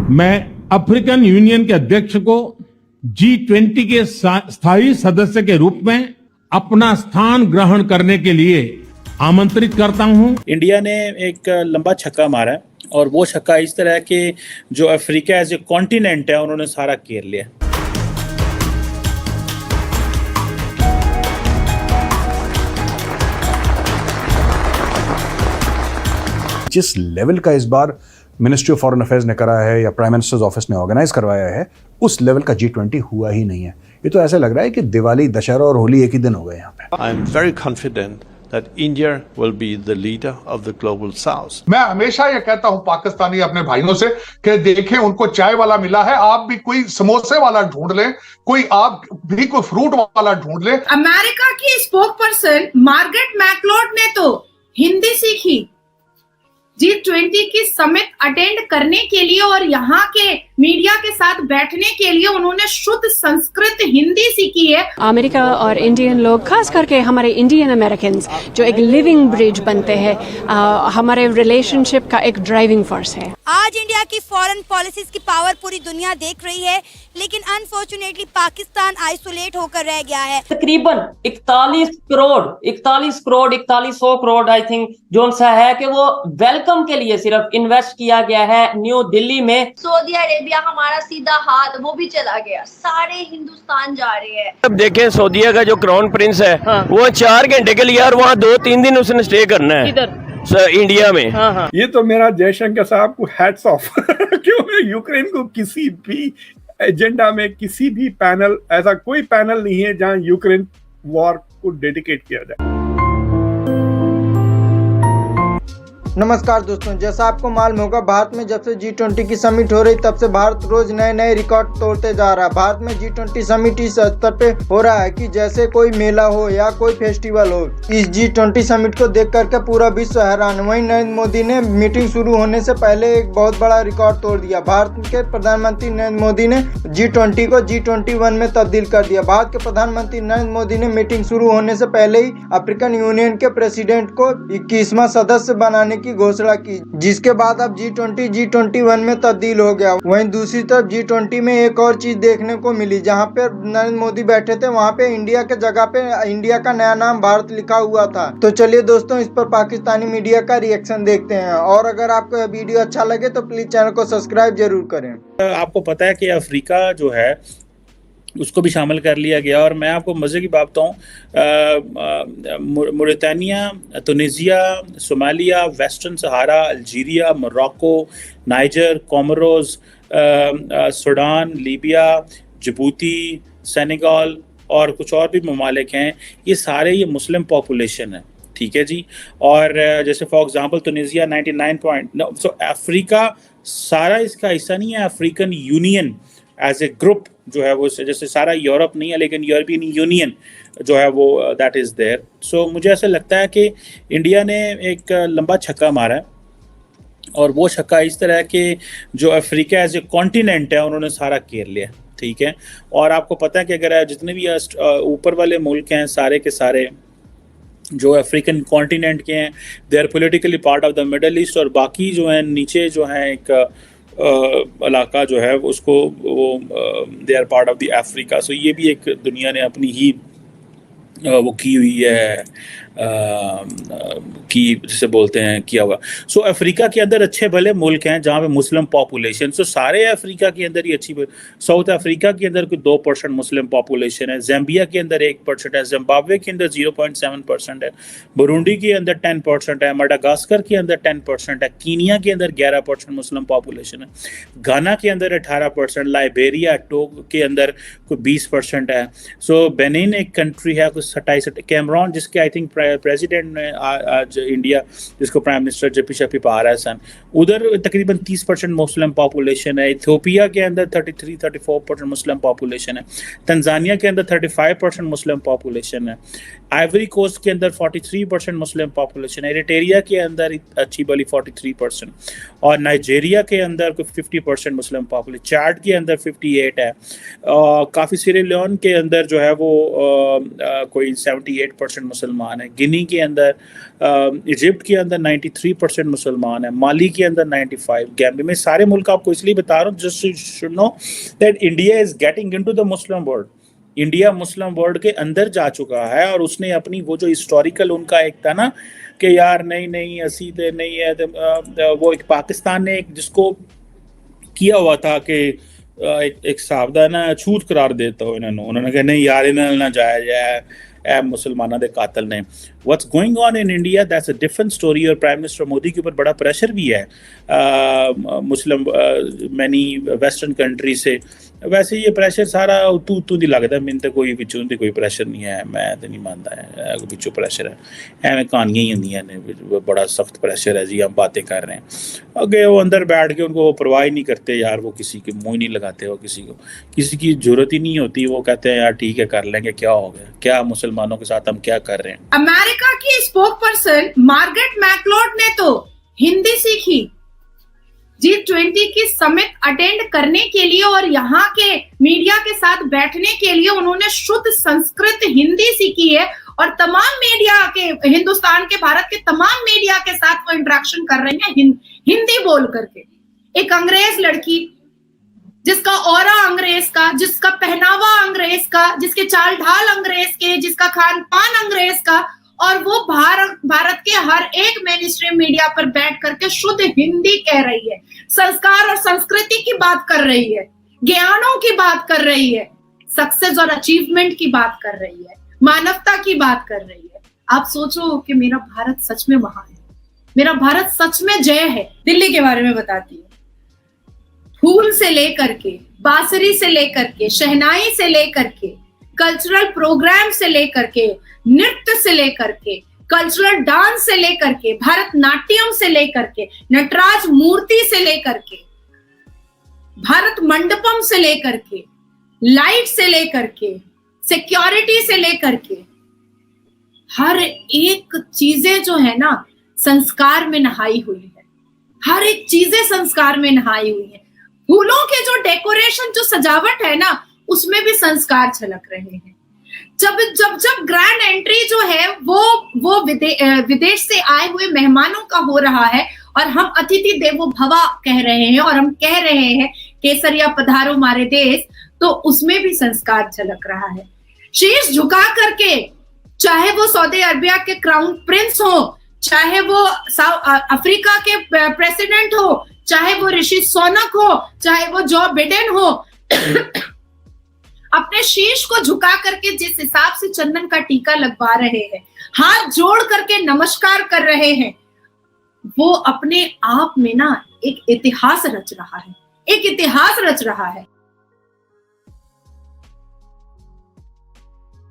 मैं African union के अध्यक्ष को G20 के स्थायी सदस्य के रूप में अपना स्थान ग्रहण करने के लिए आमंत्रित करता हूं। इंडिया ने एक लंबा छक्का मारा है और वो छक्का इस तरह है कि जो अफ्रीका एज ए कॉन्टिनेंट है उन्होंने सारा घेर लिया। जिस लेवल का इस बार मिनिस्ट्री ऑफ फॉरेन अफेयर्स ने करा है या प्राइम मिनिस्टर्स ऑफिस ने ऑर्गेनाइज करवाया है, उस लेवल का G20 हुआ ही नहीं है। ये तो ऐसा लग रहा है कि दिवाली, दशहरा और होली एक ही दिन हो गए यहाँ पे। I am very confident that India will be the leader of the global south. मैं हमेशा ये कहता हूं पाकिस्तानी अपने भाइयों से कि देखें उनको चाय वाला मिला है, आप भी कोई समोसे वाला ढूंढ लें, आप भी कोई फ्रूट वाला ढूंढ लें। अमेरिका की स्पोक पर्सन मार्गरेट मैकलोड ने तो हिंदी सीखी G20 की समिट अटेंड करने के लिए और यहाँ के मीडिया के साथ बैठने के लिए उन्होंने शुद्ध संस्कृत हिंदी सीखी है। अमेरिका और इंडियन लोग, खास करके हमारे इंडियन अमेरिकन्स जो एक लिविंग ब्रिज बनते हैं, हमारे रिलेशनशिप का एक ड्राइविंग फोर्स है। आज इंडिया की फॉरेन पॉलिसीज की पावर पूरी दुनिया देख रही है, लेकिन अनफॉर्चुनेटली पाकिस्तान आइसोलेट होकर रह गया है। तकरीबन 4100 करोड़ आई थिंक जो सा है कि वो वेलकम के लिए सिर्फ इन्वेस्ट किया गया है न्यू दिल्ली में। सऊदी अरेबिया हमारा सीधा हाथ, वो भी चला गया, सारे हिंदुस्तान जा रहे हैं। अब देखें सऊदीया का जो क्राउन प्रिंस है, वो 4 घंटे के लिए और वहाँ 2-3 दिन उसने स्टे करना है इंडिया में। ये तो मेरा जयशंकर साहब को हैट्स ऑफ क्योंकि यूक्रेन को किसी भी एजेंडा में, किसी भी पैनल, ऐसा कोई पैनल नहीं है जहां यूक्रेन वॉर को डेडिकेट किया जाए। नमस्कार दोस्तों, जैसा आपको मालूम होगा, भारत में जब से G20 की समिट हो रही तब से भारत रोज नए नए रिकॉर्ड तोड़ते जा रहा है। भारत में G20 समिट इस स्तर पे हो रहा है कि जैसे कोई मेला हो या कोई फेस्टिवल हो। इस G20 समिट को देख करके पूरा विश्व हैरान। वहीं नरेंद्र मोदी ने मीटिंग शुरू होने से पहले एक बहुत बड़ा रिकॉर्ड तोड़ दिया। भारत के प्रधानमंत्री नरेंद्र मोदी ने G20 को G21 में तब्दील कर दिया। भारत के प्रधानमंत्री नरेंद्र मोदी ने मीटिंग शुरू होने से पहले ही अफ्रीकन यूनियन के प्रेसिडेंट को 21वां सदस्य बनाने की घोषणा की, जिसके बाद अब G20 G21 में तब्दील हो गया। वहीं दूसरी तरफ G20 में एक और चीज देखने को मिली, जहां पे नरेंद्र मोदी बैठे थे वहां पे इंडिया के जगह पे इंडिया का नया नाम भारत लिखा हुआ था। तो चलिए दोस्तों, इस पर पाकिस्तानी मीडिया का रिएक्शन देखते हैं। और अगर आपको यह वीडियो अच्छा लगे तो प्लीज चैनल को सब्सक्राइब जरूर करें। आपको पता है कि अफ्रीका जो है उसको भी शामिल कर लिया गया। और मैं आपको मज़े की बात बताऊँ, Mauritania, Tunisia, Somalia, Western Sahara, Algeria, Morocco, Niger, Comoros, Sudan, Libya, Djibouti, Senegal और कुछ और भी ममालिक हैं। ये सारे ये मुस्लिम पॉपुलेशन है, ठीक है जी। और जैसे for example Tunisia 99 so Africa सारा इसका हिस्सा नहीं है। African Union as a group जो है वो, जैसे सारा यूरोप नहीं है लेकिन यूरोपियन यूनियन जो है वो दैट इज़ देयर। सो मुझे ऐसा लगता है कि इंडिया ने एक लंबा छक्का मारा है और वो छक्का इस तरह है कि जो अफ्रीका एज ए कॉन्टिनेंट है उन्होंने सारा घेर लिया, ठीक है। और आपको पता है कि अगर जितने भी ऊपर वाले मुल्क हैं सारे के सारे जो अफ्रीकन कॉन्टिनेंट के हैं, they are politically part of the Middle East, और बाकी जो है नीचे जो है एक इलाका जो है उसको वो they are part of the Africa. So ये भी एक दुनिया ने अपनी ही वो की हुई है की जिसे बोलते हैं किया हुआ। सो अफ्रीका के अंदर अच्छे भले मुल्क हैं जहाँ पे मुस्लिम पॉपुलेशन, सो सारे अफ्रीका के अंदर ही अच्छी, साउथ अफ्रीका के अंदर कोई 2% मुस्लिम पॉपुलेशन है, ज़ाम्बिया के अंदर 1% है, जिम्बाब्वे के अंदर 0.7% है, बुरुंडी के अंदर 10% है, मडागास्कर के अंदर 10% है, कीनिया के अंदर 11% मुस्लिम पॉपुलेशन है, घाना के अंदर 18%, लाइबेरिया टोगो के अंदर कोई 20% है। सो बेनिन एक कंट्री है कुछ 27, कैमरून जिसके आई थिंक प्रेसिडेंट ने आज इंडिया जिसको प्राइम मिनिस्टर जेपी शफी पहारा हसन, उधर तकरीबन 30% मुस्लिम पॉपुलेशन है। इथियोपिया के अंदर 33-34% मुस्लिम पॉपुलेशन है। तंजानिया के अंदर 35% मुस्लिम पॉपुलेशन है। आइवरी कोस्ट के अंदर 43% मुस्लिम पॉपुलेशन है, एरिट्रिया के अंदर अच्छी भली 43%, और नाइजीरिया के अंदर कोई 50% मुस्लिम पॉपुलेशन, चाड के अंदर 58 है, काफ़ी सीरियलियन के अंदर जो है वो कोई 78% मुसलमान है, गिनी के अंदर, इजिप्ट के अंदर 93% मुसलमान है, माली के अंदर 95, गैम्बिया में, सारे मुल्क आपको इसलिए बता रहा हूँ just you should know that India is getting into the Muslim world. India Muslim world के अंदर जा चुका है, और उसने अपनी वो जो हिस्टोरिकल उनका एक था ना कि यार नहीं असी तो नहीं है, वो एक पाकिस्तान ने एक जिसको किया हुआ था कि एक साहब ना छूत करार देता हो उन्होंने कहा नहीं यार इन्होंने ना जाया जाए मुसलमाना दे कातल ने। What's going on in India that's a different story, और प्राइम मिनिस्टर मोदी के ऊपर बड़ा प्रेशर भी है मुस्लिम मैनी वेस्टर्न कंट्री से। वैसे ये प्रेशर सारा तू दी लगता है, मैंने तो कोई पिछों दी कोई प्रेशर नहीं है, मैं तो नहीं मानता है कोई पिछों प्रेशर है, एवं कहानियाँ ही होंदियां ने, बड़ा सख्त प्रेशर है जी, हम बातें कर रहे हैं। अगे वो अंदर बैठ के उनको वो परवाह ही नहीं करते यार, वो किसी के मुँह ही नहीं लगाते, वो किसी की जरूरत ही नहीं होती, वो कहते हैं यार ठीक है कर लेंगे, क्या हो गया, क्या मुसलमानों के साथ हम क्या कर रहे हैं। अमेरिका की स्पोक पर्सन मार्गरेट मैक्लोड ने तो हिंदी सीखी G20 की समिट अटेंड करने के लिए, और यहाँ के मीडिया के साथ बैठने के लिए उन्होंने शुद्ध संस्कृत हिंदी सीखी है, और तमाम मीडिया के हिंदुस्तान के, भारत के तमाम मीडिया के साथ वो इंटरेक्शन कर रही हैं हिंदी बोल करके। एक अंग्रेज लड़की जिसका ऑरा अंग्रेज का, जिसका पहनावा अंग्रेज का, जिसके चाल ढाल अंग्रेज के, जिसका खान पान अंग्रेज का, और वो भारत के हर एक मेन स्ट्रीम मीडिया पर बैठ करके शुद्ध हिंदी कह रही है, संस्कार और संस्कृति की बात कर रही है, ज्ञानों की बात कर रही है, सक्सेस और अचीवमेंट की बात कर रही है, मानवता की बात कर रही है। आप सोचो कि मेरा भारत सच में महान है, मेरा भारत सच में जय है। दिल्ली के बारे में बताती हूँ, फूल से लेकर के, बांसुरी से लेकर के, शहनाई से लेकर के, कल्चरल प्रोग्राम से लेकर के, नृत्य से लेकर के, कल्चरल डांस से लेकर के, भारतनाट्यम से लेकर के, नटराज मूर्ति से लेकर के, भारत मंडपम से लेकर के, लाइट से लेकर के, सिक्योरिटी से लेकर के, हर एक चीजें जो है ना संस्कार में नहाई हुई है, हर एक चीजें संस्कार में नहाई हुई है। फूलों के जो डेकोरेशन, जो सजावट है ना, उसमें भी संस्कार झलक रहे हैं। जब ग्रैंड एंट्री जो है वो विदेश से आए हुए मेहमानों का हो रहा है, और हम अतिथि देवो भवा कह रहे हैं, और हम कह रहे हैं केसरिया पधारो मारे देश, तो उसमें भी संस्कार झलक रहा है। शीश झुका करके, चाहे वो सऊदी अरबिया के क्राउन प्रिंस हो, चाहे वो अफ्रीका के प्रेसिडेंट हो, चाहे वो ऋषि सोनक हो, चाहे वो जो बिडेन हो, अपने शीश को झुका करके जिस हिसाब से चंदन का टीका लगवा रहे हैं, हाथ जोड़ करके नमस्कार कर रहे हैं, वो अपने आप में ना एक इतिहास रच रहा है, एक इतिहास रच रहा है।